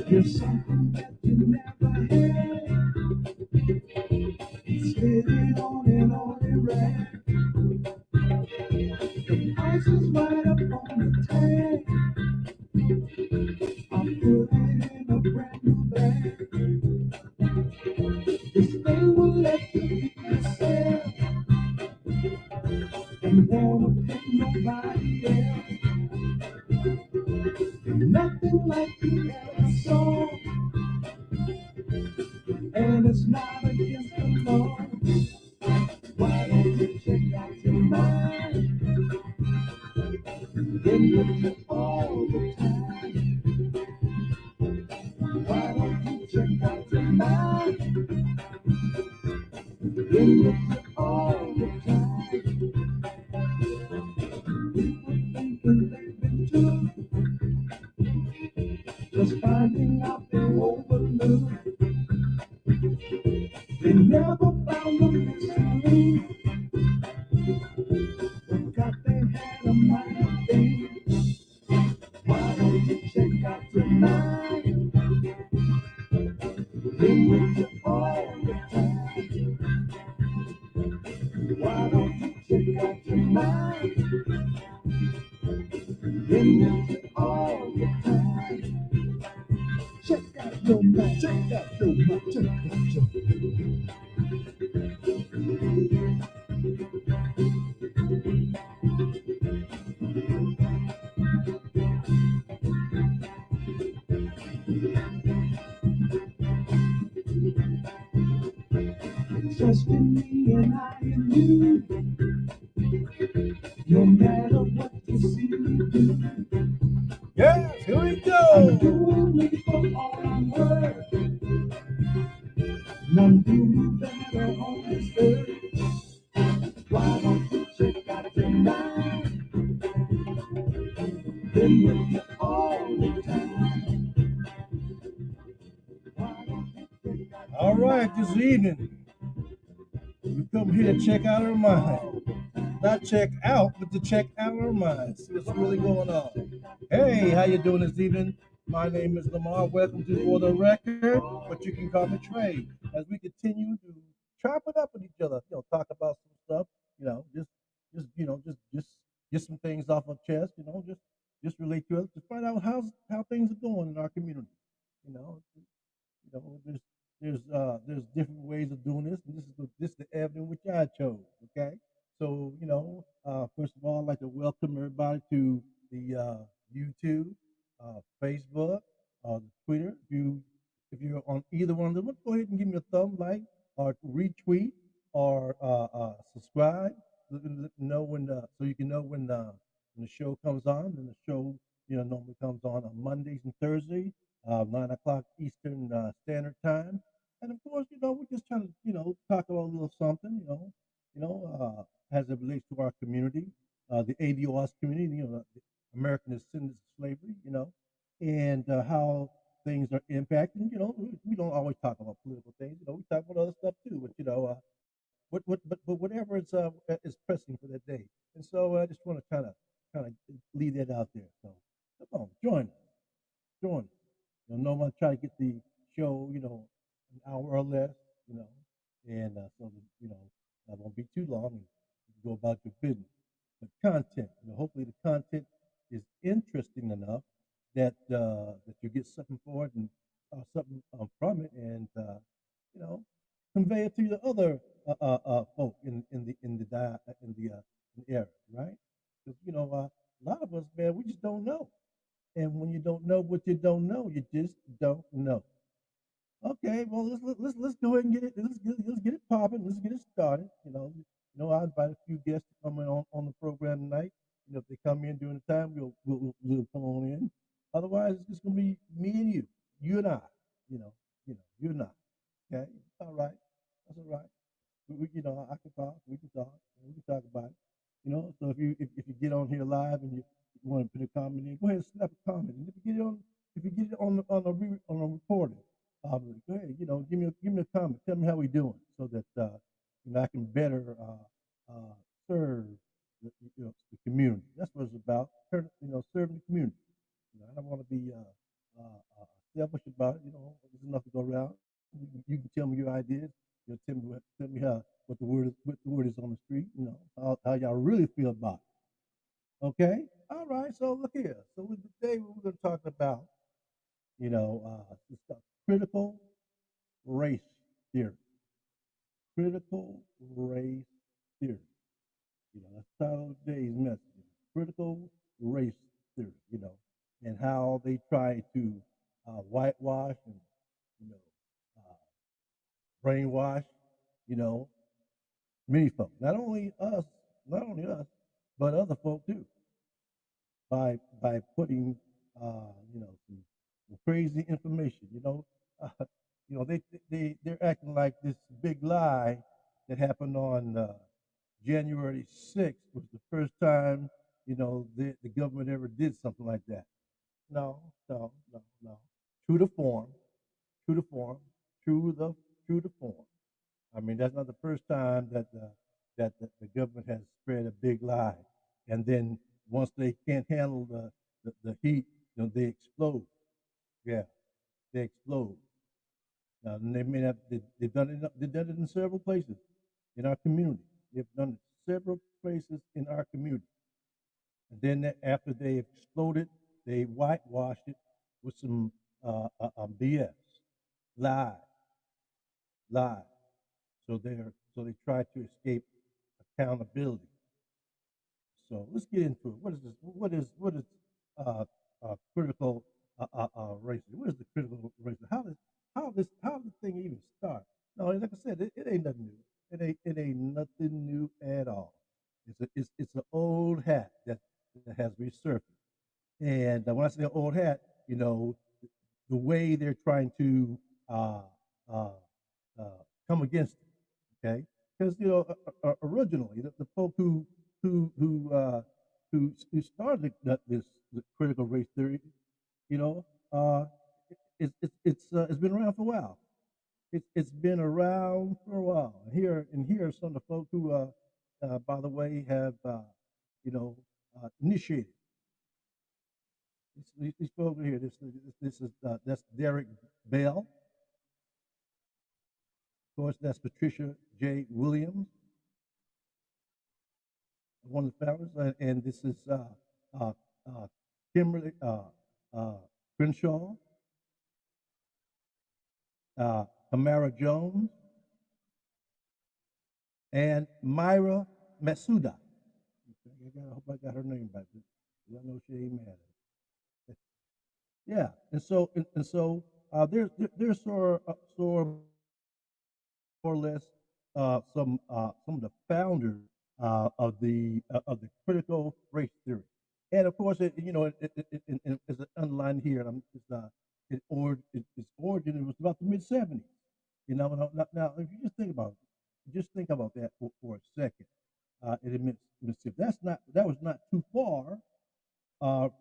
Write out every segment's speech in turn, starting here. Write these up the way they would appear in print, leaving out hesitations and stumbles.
There's something that you never had. Sitting on a rack. The price is right up on the tag. I put it in a brand new bag. This thing will let you be yourself and wanna pick nobody else. Nothing like you ever saw, and it's not against the law. Why don't you check out your mind? Been with you all the time. Why don't you check out your mind? Been with you all the time. People thinking they've been took, just finding out they're overlooked. They never found the mystery. Forgot they had a mind thing. Why don't you check out your mind? Been with you all the time. Why don't you check out your mind? Been with you all the time. Check out your mind, check out your mind, check out your mind. Trust in me and I in you, no matter what you see me do. Yes, here we I'm go. doing me for all I'm worth. None do me better on this earth. Why don't you check out your mind? Been with you all the time. Why don't you check out your All right, this evening, we come here to check out our mind. Not check out, but to check out our minds. See what's really going on. Hey, how you doing this evening? My name is Lamar. Welcome to For the Record, but you can call me Trey. As we continue to chop it up with each other, talk about some stuff, just get some things off our chest, just relate to it, to find out how things are going in our community. You know, there's different ways of doing this, and this is the avenue which I chose. Okay, so first of all, I'd like to welcome everybody to the YouTube, Facebook, the Twitter. If you're on either one of them, go ahead and give me a thumb like or retweet or subscribe. Know when so you can know when the show comes on. And the show normally comes on Mondays and Thursdays, 9 o'clock Eastern Standard Time. And of course, we're just trying to talk about a little something, as it relates to our community, the ADOS community, the American Descendants of Slavery, and how things are impacting. We don't always talk about political things. We talk about other stuff too. But but whatever is pressing for that day. And so I just want to kind of leave that out there. So come on, join us. No one try to get the show, an hour or less, you know, and so that, that won't be too long and you can go about your business. But content, hopefully the content is interesting enough that you get something for it and something from it, and you know, convey it to the other folk in the area, right? Because a lot of us, man, we just don't know. And when you don't know what you don't know, you just don't know. Okay, well let's go ahead and get it popping. Let's get it started. I invite a few guests to come in on the program tonight. If they come in during the time, we'll come on in. Otherwise, it's just gonna be me and you and I. You and I. Okay, all right, that's all right. I can talk. We can talk. We can talk about it. So if you get on here live and you want to put a comment in, go ahead and snap a comment. And if you get it on a recording, go ahead. Give me a comment. Tell me how we doing, so that I can better serve the community. That's what it's about. Serving the community. I don't want to be selfish about it. There's enough to go around. You can tell me your ideas. Tell me how what the word is on the street. How y'all really feel about it. Okay. All right. So look here. So today we're going to talk about this stuff, critical race theory. Critical race theory. That's the title of today's message. Critical race theory. And how they try to whitewash and you know uh, brainwash. You know, many folk. Not only us, but other folk too. By putting some crazy information. Uh, they're acting like this big lie that happened on January 6th was the first time the government ever did something like that. No, no, no, no. True to form, true to form, true the true to form. I mean, that's not the first time that the government has spread a big lie, and then once they can't handle the heat, they explode. Yeah, they explode. Now, they may have they've done it in several places in our community. They've done it several places in our community, and then after they exploded, they whitewashed it with some BS, lie, lie. So they try to escape accountability. So let's get into it. What is this? What is critical racism? What is the critical racism? How this thing even start? No, like I said, it ain't nothing new. It ain't nothing new at all. It's an old hat that has resurfaced. And when I say old hat, you know, the way they're trying to uh, uh, come against it, okay? Because originally the folk who who uh, who started this critical race theory, you know, uh, it's been around for a while. It's been around for a while. Here are some of the folk who, by the way, have initiated these folks here. This is that's Derek Bell. Of course, that's Patricia J. Williams, one of the founders, and this is uh, uh, Kimberly uh, Crenshaw, Tamara Jones, and Myra Masuda. I hope I got her name right. I know she ain't mad at it. Yeah, and so there's sort of more or less some of the founders of the critical race theory, and of course, it's underlined here. And I'm just its origin. It was about the mid-70s. Now, if you just think about that for a second, in Mississippi. That was not too far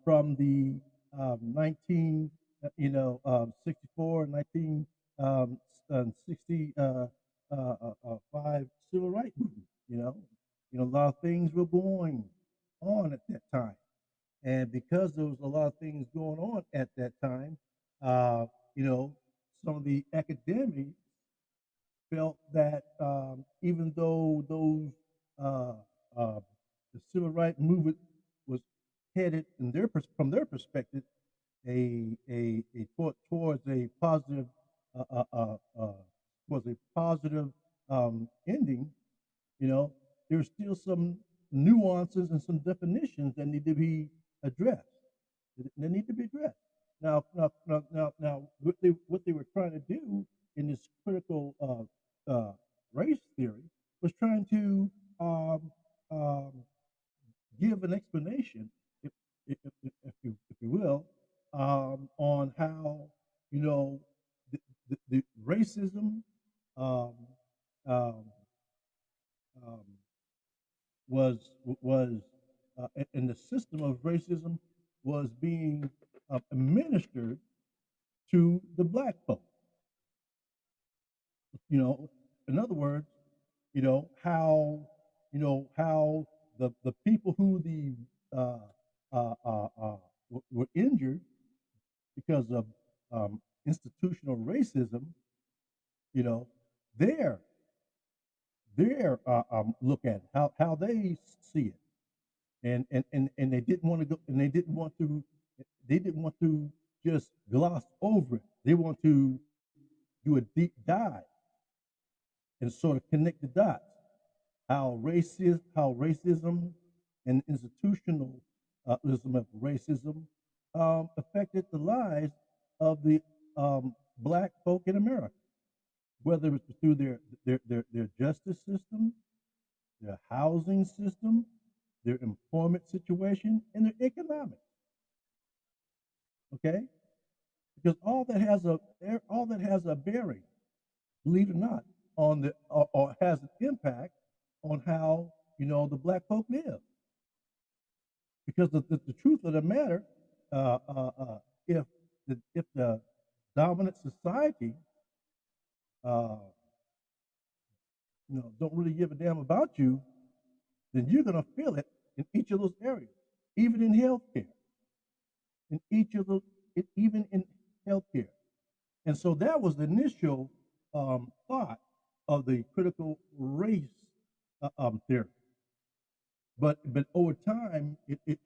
from the 1964, 1965 civil rights movement. A lot of things were going on at that time, and because there was a lot of things going on at that time, uh, you know, some of the academics felt that even though those uh, uh, the civil rights movement was headed from their perspective towards a positive uh, uh, uh, uh, towards a positive ending, there's still some nuances and some definitions that need to be addressed. They need to be addressed. Now, what they were trying to do in this critical race theory was trying to um, um, give an explanation, if you will, on how you know the racism um, um, um, was and the system of racism was being administered to the black folk. In other words, how how the people who uh, were injured because of institutional racism, you know, their look at it, how they see it, and they didn't want to go, and they didn't want to just gloss over it. They want to do a deep dive and sort of connect the dots. How racism and institutionalism of racism affected the lives of the black folk in America, whether it's through their justice system, their housing system, their employment situation, and their economics. Okay, because all that has a bearing, believe it or not, on or has an impact on how the black folk live. Because the truth of the matter, uh, uh, uh, if the dominant society, uh, don't really give a damn about you, then you're going to feel it in each of those areas, even in healthcare, in each of those, even in healthcare. And so that was the initial thought of the critical race theory. But over time, it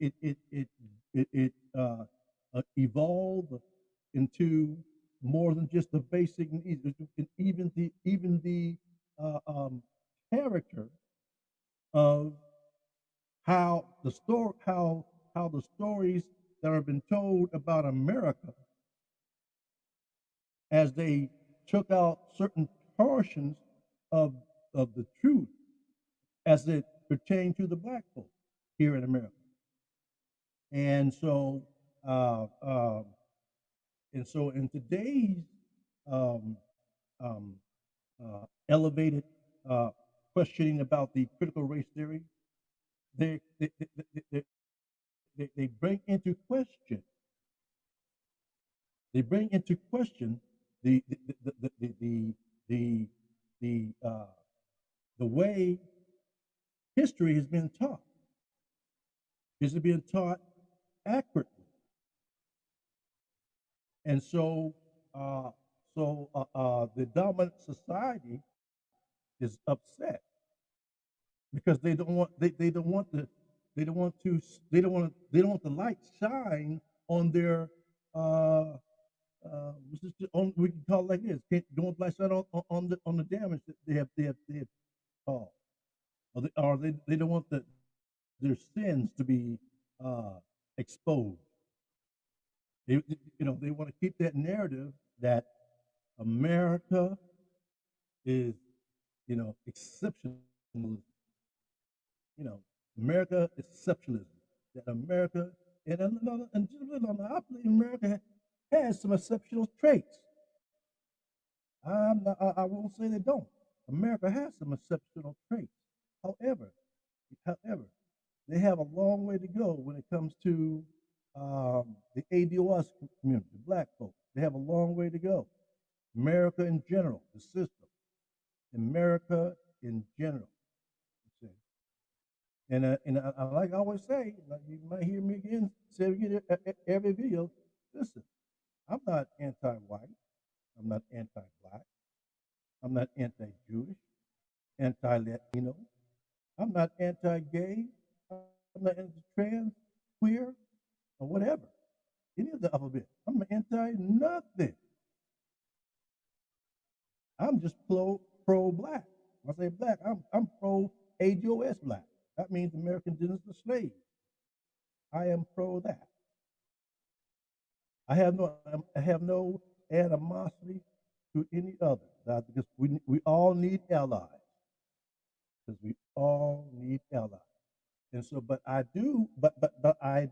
evolved into more than just the basic needs. Even the character of how the stories that have been told about America, as they took out certain portions of the truth as it pertained to the black folk here in America. And so, uh, uh, in today's um, um, elevated questioning about the critical race theory, they they, they, they, they bring into question the the the the the the, the, the way history has been taught. Is it being taught accurately? And so, uh, the dominant society is upset because they don't want the they don't want to they don't want the light shine on their we can call it like this. Don't want the light shine on the damage that they have caused, or they don't want their sins to be exposed. They want to keep that narrative that America is, exceptionalism. You know, America is exceptionalism. That America, and just I believe America has some exceptional traits. I won't say they don't. America has some exceptional traits. However, however, they have a long way to go when it comes to the ADOS community, the black folk. They have a long way to go. America in general, the system. America in general. And like I always say, like you might hear me again say it again every video. Listen, I'm not anti-white. I'm not anti-black. I'm not anti-Jewish, anti-Latino. I'm not anti-gay. I'm not anti-trans, queer, or whatever. Any of the alphabet. I'm anti-nothing. I'm just pro-black. When I say black, I'm pro-ADOS black. That means American descendants of slaves. I am pro that. I have no animosity to any other because we all need allies, because we all need allies. And so, but I do, but I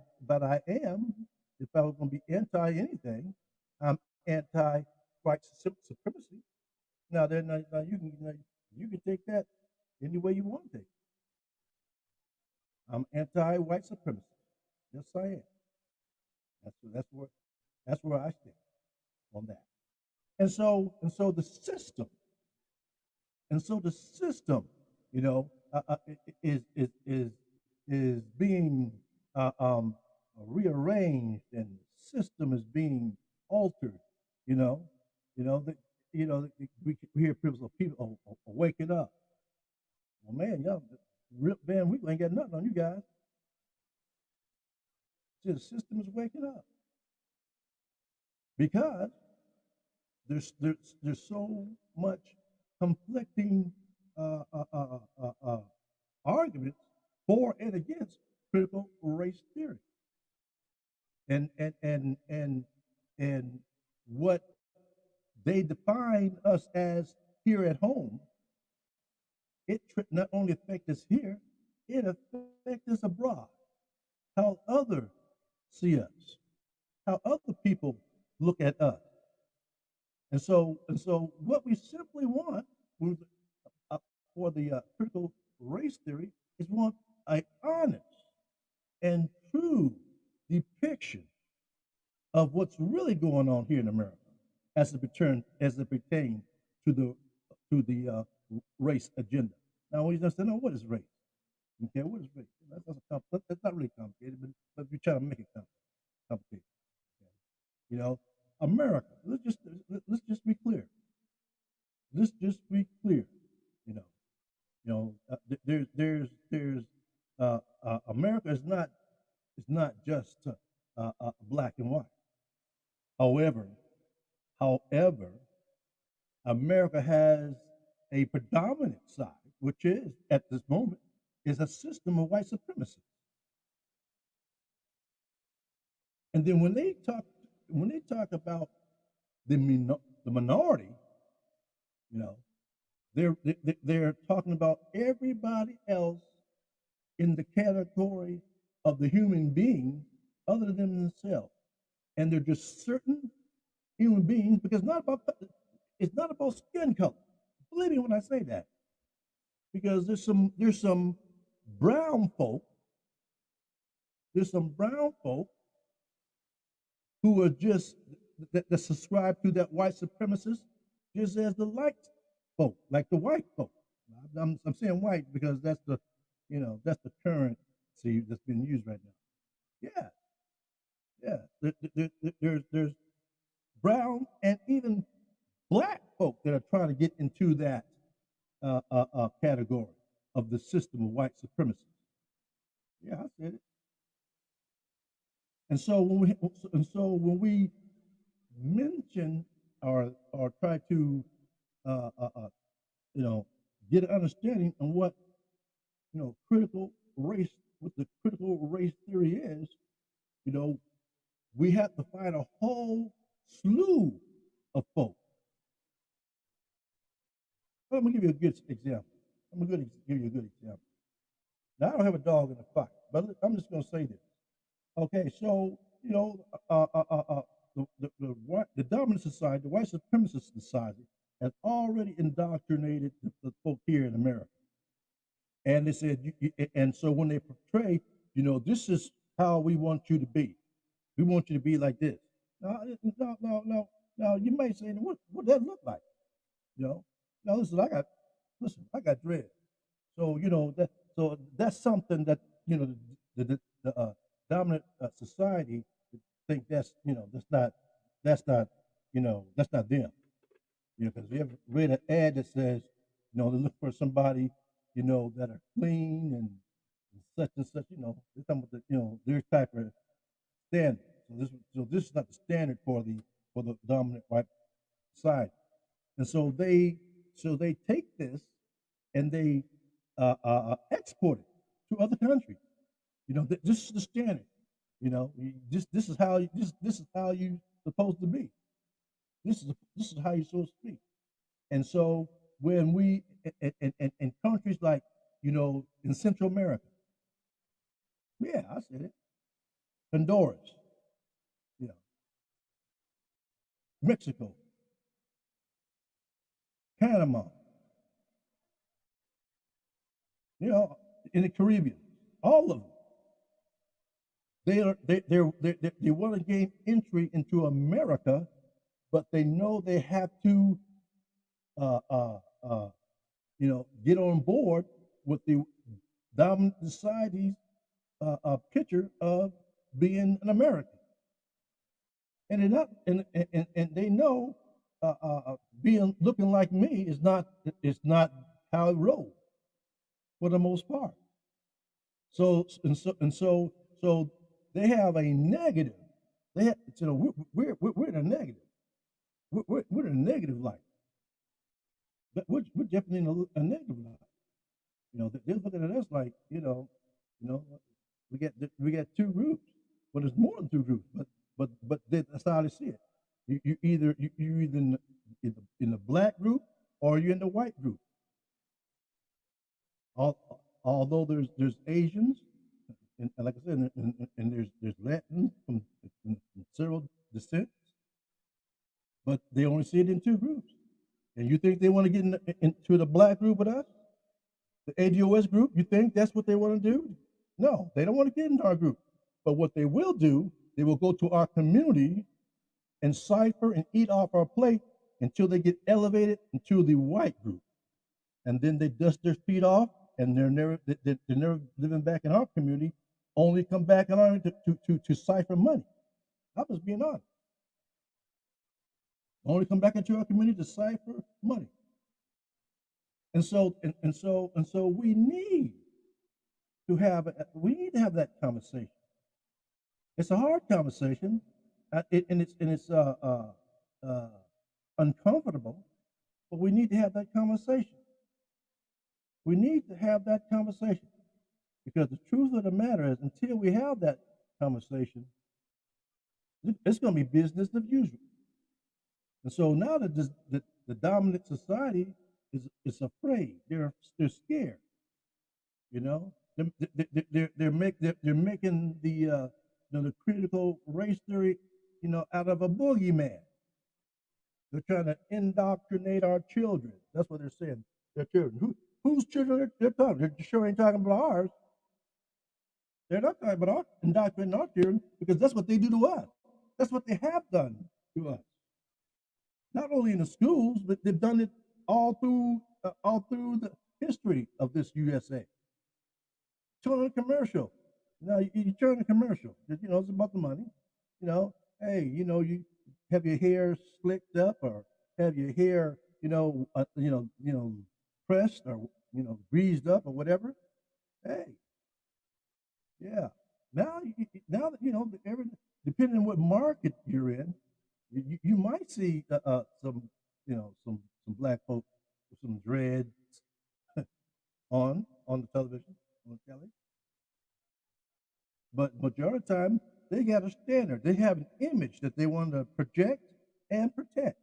am, if I was going to be anti anything, I'm anti white supremacy. Now you can take that any way you want to take it. I'm anti white supremacy. Yes, I am. That's where I stand on that. And so the system. And so the system. you know, is being uh, um, rearranged, and the system is being altered. You know, you know that we hear people are waking up. Well, man, y'all, man, we ain't got nothing on you guys. See, the system is waking up because there's so much conflicting uh, uh, uh, uh, uh, arguments for and against critical race theory, and and what they define us as here at home. It not only affects us here, it affects us abroad. How others see us, how other people look at us. And so what we simply want uh, for the critical race theory is want an honest and true depiction of what's really going on here in America as it pertains to the race agenda. Now, we just say, no, what is race? Okay, what is race? That's not really complicated, but we try to make it complicated. Okay? You know, America. Let's just be clear. Let's just be clear. You know, America is not just black and white. However, however, America has a predominant side, which is at this moment is a system of white supremacy. And then when they talk about the minority, you know, they're talking about everybody else in the category of the human being other than themselves. And they're just certain human beings because it's not about skin color. Believe me when I say that. Because there's some brown folk, there's some brown folk who are just that subscribe to that white supremacist just as the light folk, like the white folk. I'm saying white because that's the currency that's being used right now. Yeah, yeah. There's brown and even black folk that are trying to get into that category of the system of white supremacy. Yeah, I said it. And so when we mention or try to uh, uh, uh, you know get an understanding on what critical race what the critical race theory is, you know, we have to find a whole slew of folks. Let me give you a good example. Give you a good example. Now I don't have a dog in the fight, but I'm just going to say this. Okay, so the dominant society, the white supremacist society, has already indoctrinated the folk here in America. And they said, and so when they portray, this is how we want you to be. We want you to be like this. Now, no. Now you may say, what does that look like? You know, now I got dread. So that's something that the dominant society think that's not them. Because we ever read an ad that says, they look for somebody, that are clean and such and such. They're talking about their type of standard. So this is not the standard for the dominant white society. And so they take this and they export it to other countries. This is the standard. This is how you supposed to be. This is how you're supposed to be. And so when we in countries like in Central America, yeah, I said it, Honduras, you know, Mexico, Panama, in the Caribbean, all of them, they want to gain entry into America, but they know they have to uh, uh, uh, get on board with the dominant society's picture of being an American, and they're not, and they know being looking like me is not how it rolls for the most part. So they have a negative. They have, we're in a negative. We're in a negative light. But we're definitely in a negative light. They're looking at us like, you know, we got two groups. Well, there's more than two groups, but that's how they see it. You either in the black group or you're in the white group. Although there's Asians, and like I said, and there's Latins from several descents, but they only see it in two groups. And you think they want to get into the black group with us, the ADOS group? You think that's what they want to do? No, they don't want to get into our group. But what they will do, they will go to our community and cipher and eat off our plate until they get elevated into the white group, and then they dust their feet off, and they're never living back in our community. Only come back in our to cipher money. I was being honest. Only come back into our community to cipher money. And so we need to have that conversation. It's a hard conversation, and it's uncomfortable, but we need to have that conversation. We need to have that conversation because the truth of the matter is, until we have that conversation, it's going to be business as usual. And so now that the dominant society is afraid, they're scared. You know, they're making the critical race theory, out of a boogeyman. They're trying to indoctrinate our children. That's what they're saying. Their children. Whose children they're talking? They sure ain't talking about ours. They're not talking about indoctrinating our children because that's what they do to us. That's what they have done to us. Not only in the schools, but they've done it all through the history of this USA. Turn on a commercial. You turn a commercial. It's about the money. Hey, you have your hair slicked up or have your hair, pressed or greased up or whatever. Hey, yeah. Now that depending on what market you're in, you might see some black folk with some dreads on the television, on the telly. But majority of the time, they got a standard. They have an image that they want to project and protect.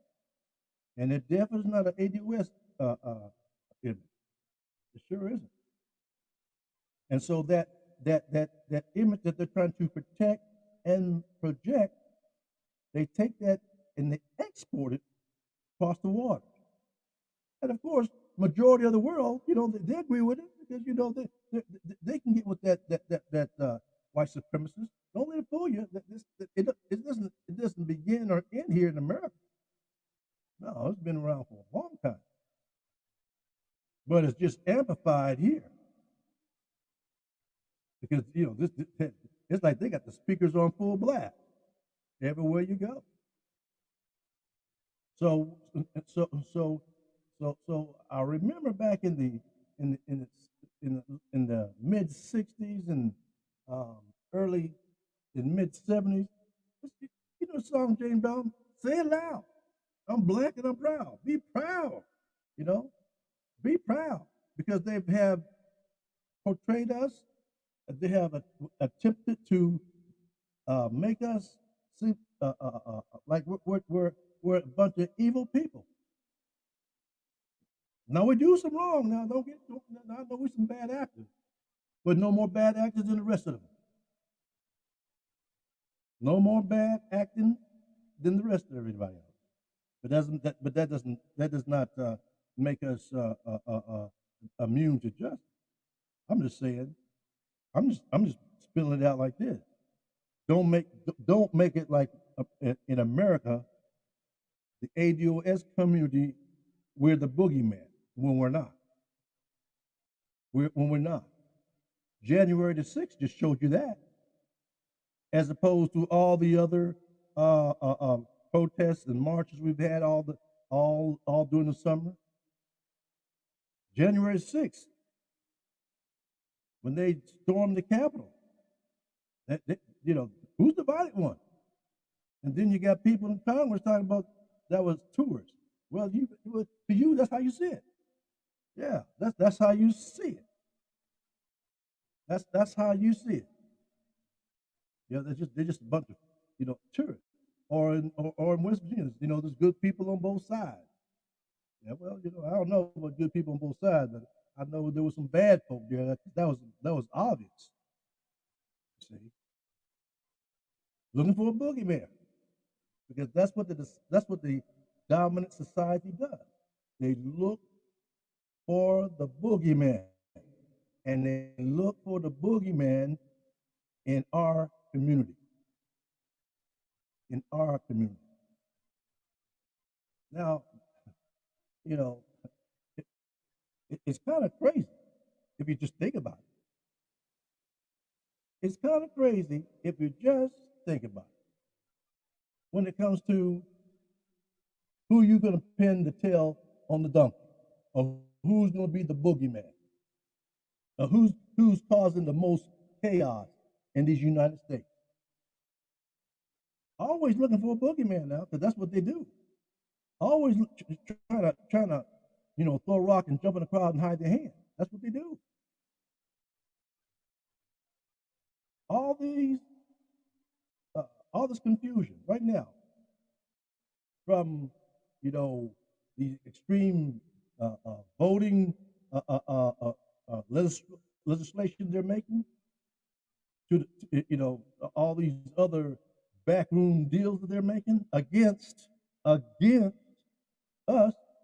And it definitely is not an ADOS image. It sure isn't. And so that image that they're trying to protect and project, they take that and they export it across the water. And of course, majority of the world, they agree with it because they can get with that white supremacist. Don't let it fool you. It doesn't begin or end here in America. No, it's been around for a long time, but it's just amplified here because it's like they got the speakers on full blast everywhere you go. So I remember back in the mid '60s and early in mid '70s. The song James Brown, say it loud. I'm black and I'm proud. Be proud. You know, be proud because they have portrayed us. They have attempted to make us see like we're a bunch of evil people. Now we do some wrong. Now I know we're some bad actors, but no more bad actors than the rest of them. No more bad acting than the rest of everybody else. That does not make us immune to justice. I'm just saying. I'm just spilling it out like this. Don't make it like in America, the ADOS community, we're the boogeyman when we're not. when we're not. January the 6th just showed you that, as opposed to all the other protests and marches we've had all during the summer. January 6th, when they stormed the Capitol, that who's the violent one? And then you got people in Congress talking about that was tourists. Well, to you, that's how you see it. Yeah, that's how you see it. That's how you see it. Yeah, they're just a bunch of tourists. Or in West Virginia, there's good people on both sides. Yeah, well, I don't know about good people on both sides, but I know there was some bad folk there. That was obvious. See, looking for a boogeyman, because that's what the dominant society does. They look for the boogeyman, and they look for the boogeyman in our community. In our community. Now, you know, it, it's kind of crazy if you just think about it. It's kind of crazy if you just think about it. When it comes to who you're going to pin the tail on the donkey, or who's going to be the boogeyman, or who's causing the most chaos in these United States. Always looking for a boogeyman now, because that's what they do. Always trying to throw a rock and jump in the crowd and hide their hand. That's what they do. All these, all this confusion right now from, the extreme voting legislation they're making to, all these other backroom deals that they're making against us,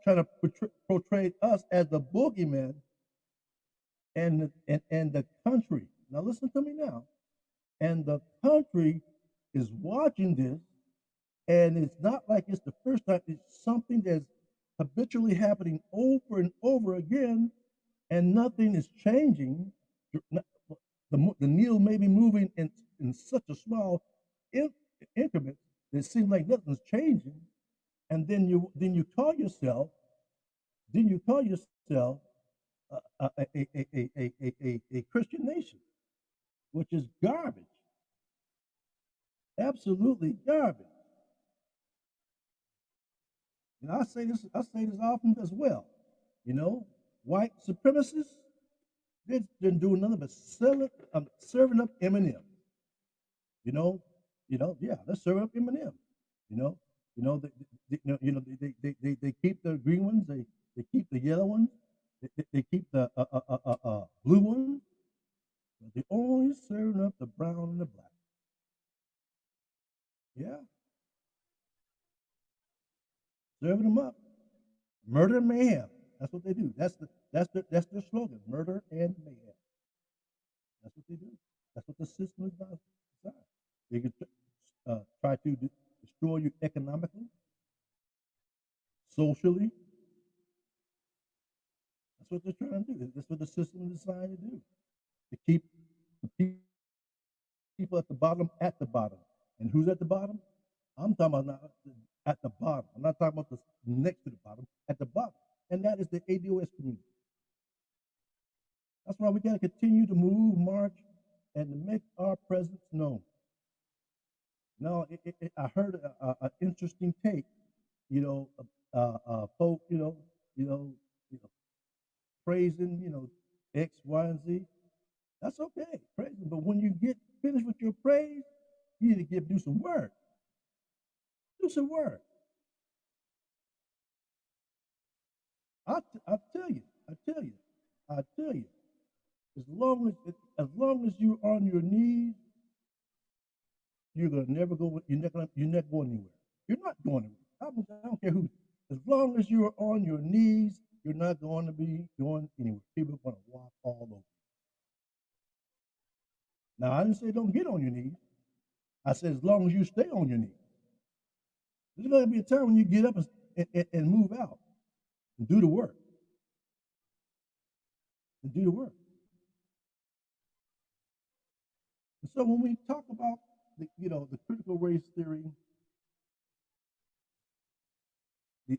trying to portray us as the boogeyman and the country. Now listen to me now. And the country is watching this, and it's not like it's the first time. It's something that's habitually happening over and over again, and nothing is changing. The needle may be moving in such a small increment that it seems like nothing's changing, and then you call yourself a Christian nation, which is garbage, absolutely garbage. And I say this often as well. You know, white supremacists, they didn't do nothing but serving up M&M. You know, yeah, they're serving up M&M. You know, they keep the green ones, they keep the yellow ones, they keep the blue ones, but they only serving up the brown and the black. Yeah, serving them up. Murder and mayhem. That's what they do. That's their slogan. Murder and mayhem. That's what they do. That's what the system is designed. They can try to destroy you economically, socially. That's what they're trying to do. That's what the system is designed to do. To keep the people at the bottom. And who's at the bottom? I'm talking about not at the bottom. I'm not talking about the next to the bottom, at the bottom. And that is the ADOS community. That's why we got to continue to move, march, and to make our presence known. Now, I heard an interesting take, folk, praising, X, Y, and Z. That's okay, praising. But when you get finished with your praise, you need to do some work. Do some work. I tell you, I tell you, I tell you. As long as you're on your knees, you're gonna never go. You're not going anywhere. You're not going anywhere. I don't care who. As long as you're on your knees, you're not going to be going anywhere. People are going to walk all over. Now, I didn't say don't get on your knees. I said as long as you stay on your knees. There's going to be a time when you get up and move out and do the work. And do the work. So when we talk about the critical race theory,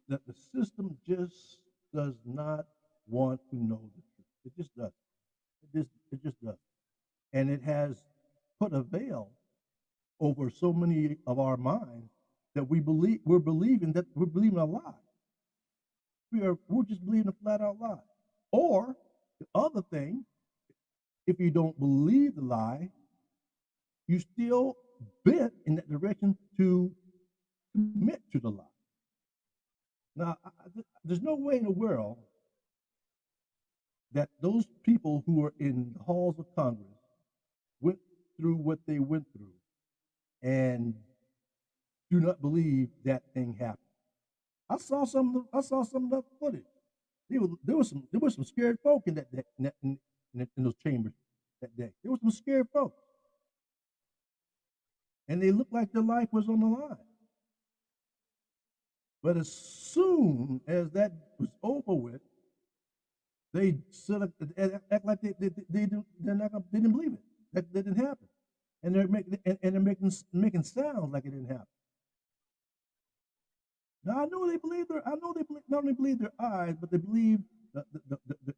the system just does not want to know the truth. It just does. It just does. And it has put a veil over so many of our minds that we're believing a lie. We're just believing a flat out lie. Or the other thing, if you don't believe the lie, you still bent in that direction to commit to the lie. Now, there's no way in the world that those people who are in the halls of Congress went through what they went through and do not believe that thing happened. I saw some of the footage. There was some scared folk in those chambers that day. There was some scared folk, and they looked like their life was on the line. But as soon as that was over with, they sort of act like they didn't believe it. That didn't happen, and they're making sounds like it didn't happen. Now I know they believe, not only believe their eyes, but they believe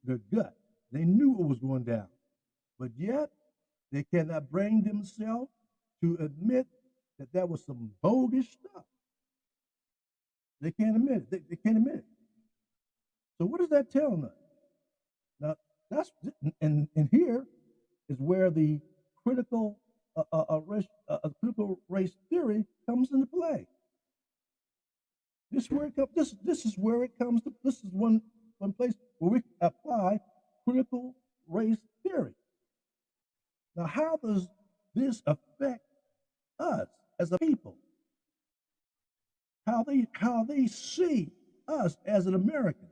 their gut. They knew what was going down, but yet they cannot bring themselves to admit that that was some bogus stuff. They can't admit it. They can't admit it. So what is that telling us? Now that's and here is where the critical critical race theory comes into play. This is where it comes. This is where it comes to. This is one place where we apply critical race theory. Now, how does this affect us as a people? How they see us as an American?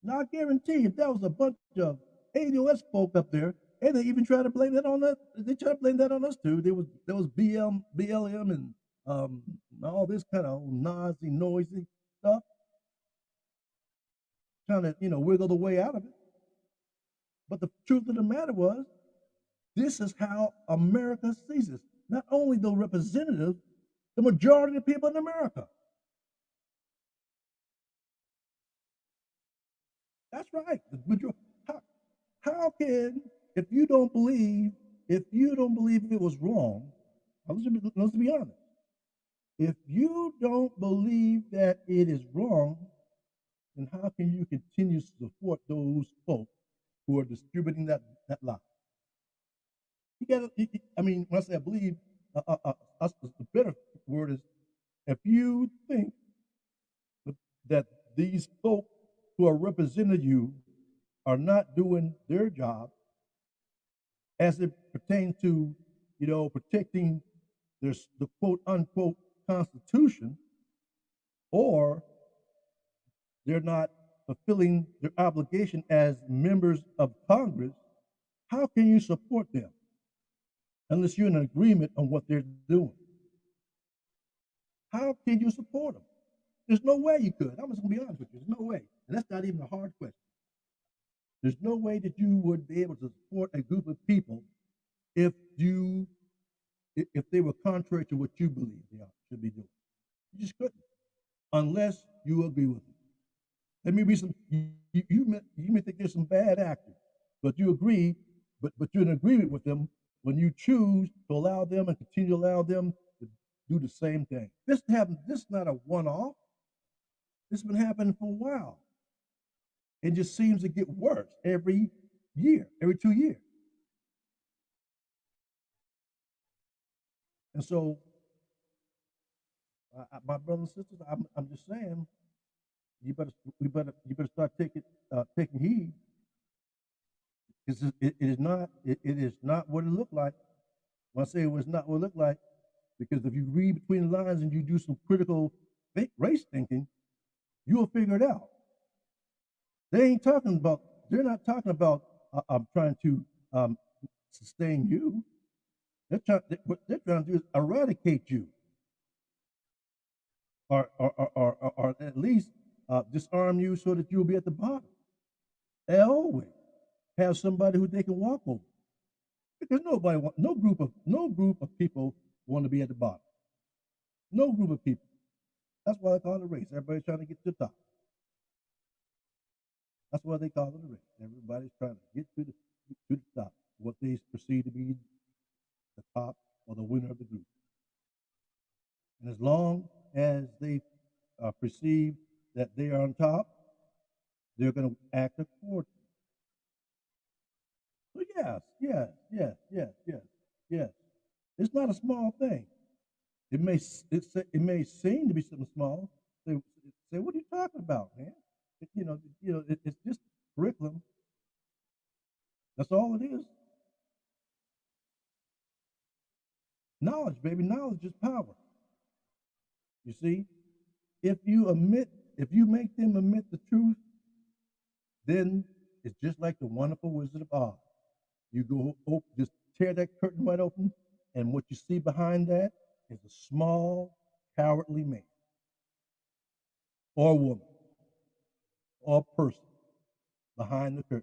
Now, I guarantee if there was a bunch of ADOS folk up there, and they even try to blame that on us, they try to blame that on us too. There was BLM, and all this kind of Nazi, noisy stuff, trying to wiggle the way out of it. But the truth of the matter was, this is how America sees us. Not only the representatives, the majority of people in America. That's right. How can if you don't believe it was wrong? Let's be honest. If you don't believe that it is wrong, then how can you continue to support those folks who are distributing that lie? You got to. I mean, when I say I believe, the better word is if you think that these folk who are representing you are not doing their job as it pertains to, protecting the quote unquote Constitution, or they're not fulfilling their obligation as members of Congress, how can you support them unless you're in agreement on what they're doing? How can you support them? There's no way you could. I'm just going to be honest with you. There's no way. And that's not even a hard question. There's no way that you would be able to support a group of people if they were contrary to what you believe they should be doing. You just couldn't, unless you agree with them. There may be some. You may think there's some bad actors, but you agree. But you're in agreement with them when you choose to allow them and continue to allow them to do the same thing. This is not a one-off. This has been happening for a while. It just seems to get worse every year, every 2 years. And so, my brothers and sisters, I'm just saying, you better start taking heed, because it is not what it looked like. When I say it was not what it looked like, because if you read between the lines and you do some critical race thinking, you'll figure it out. They're not talking about I'm trying to sustain you. What they're trying to do is eradicate you, or at least disarm you so that you'll be at the bottom. They always have somebody who they can walk over. Because no group of people want to be at the bottom. No group of people. That's why they call it a race. Everybody's trying to get to the top. That's why they call it a race. Everybody's trying to get to the top. What they perceive to be the top or the winner of the group. And as long as they perceive that they are on top, they're going to act accordingly. So yes. It's not a small thing. It may seem to be something small. Say, what are you talking about, man? It's just curriculum. That's all it is. Knowledge, baby. Knowledge is power. You see, if you make them admit the truth, then it's just like the wonderful Wizard of Oz. You just tear that curtain wide open, and what you see behind that is a small, cowardly man, or woman, or person behind the curtain.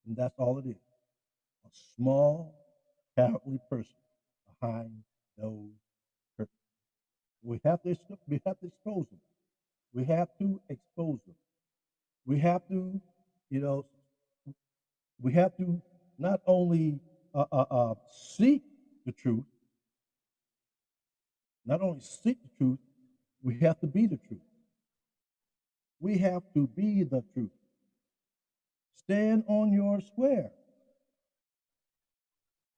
And that's all it is. A small, cowardly person behind those curtains. We have to expose them. We have to expose them. We have to, you know, we have to not only seek the truth, not only seek the truth, we have to be the truth. We have to be the truth. Stand on your square.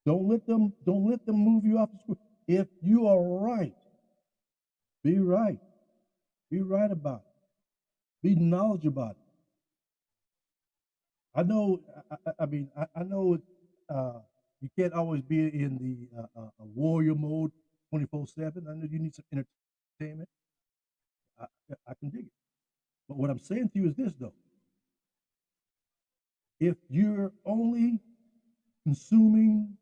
Don't let them move you off the square. If you are right, be right. Be right about it. Be knowledgeable about it. I know. I know. You can't always be in the warrior mode 24/7. I know you need some entertainment. I, I can dig it. But what I'm saying to you is this, though: if you're only consuming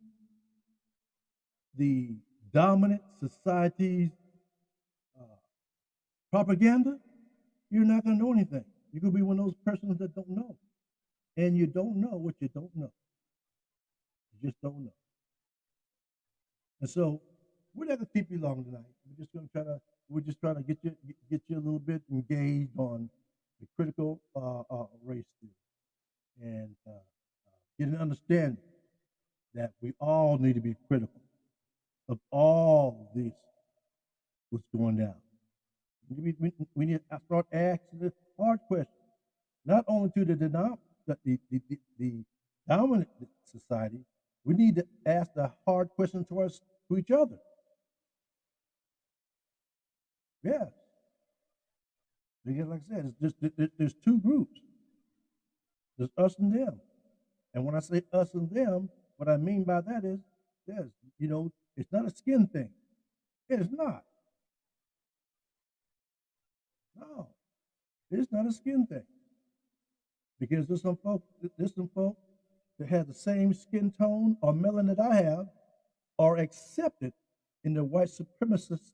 the dominant society's uh, propaganda, you're not going to know anything. You're going to be one of those persons that don't know, and you don't know what you don't know. You just don't know. And so we're not gonna keep you long tonight. We're just trying to get you a little bit engaged on the critical race theory and get an understanding that we all need to be critical of all this what's going down. We need to start asking the hard questions, not only to the dominant society. We need to ask the hard questions to each other. Yeah, because like I said, it's just there's two groups. There's us and them. And when I say us and them, what I mean by that is, yes, it's not a skin thing. It is not. No, it's not a skin thing. Because there's some folk that have the same skin tone or melanin that I have are accepted in the white supremacist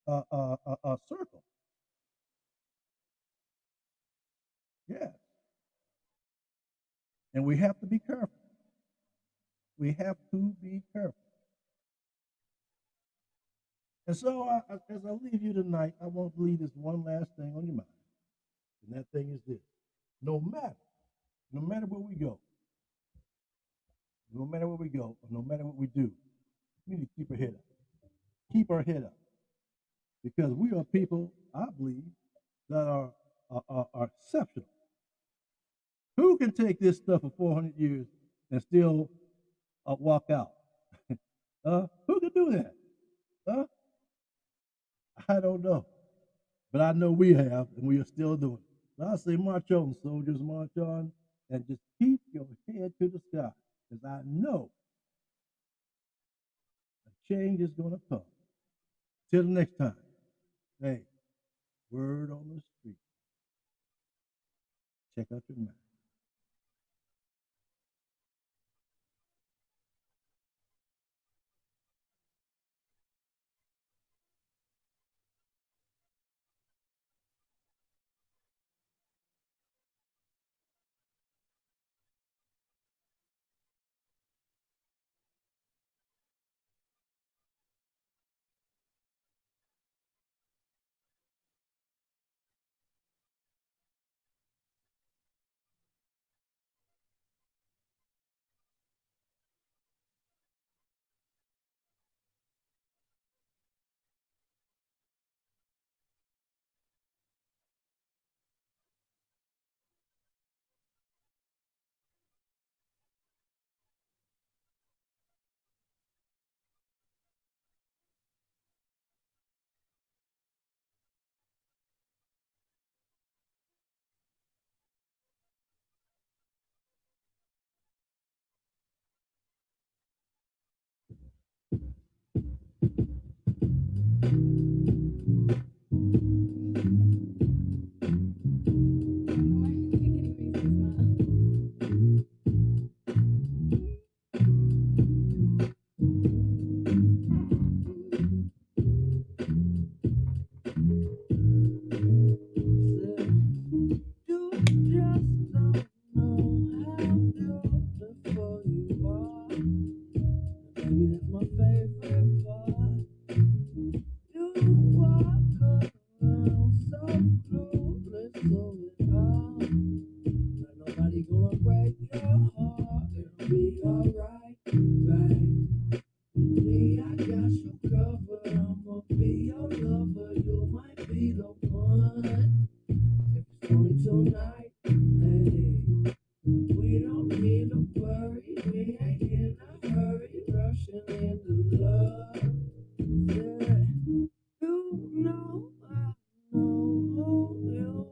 circle. Yeah. And we have to be careful. We have to be careful. And so, as I leave you tonight, I want to leave this one last thing on your mind. And that thing is this: no matter where we go, or no matter what we do, we need to keep our head up. Keep our head up, because we are people, I believe, that are exceptional. Who can take this stuff for 400 years and still walk out? Who can do that? Huh? I don't know. But I know we have, and we are still doing it. So I say, march on, soldiers, march on, and just keep your head to the sky, because I know a change is going to come. Till the next time, hey, word on the street, check out your map. alright, babe. Me, I got you covered. I'ma be your lover. You might be the one. If it's only tonight.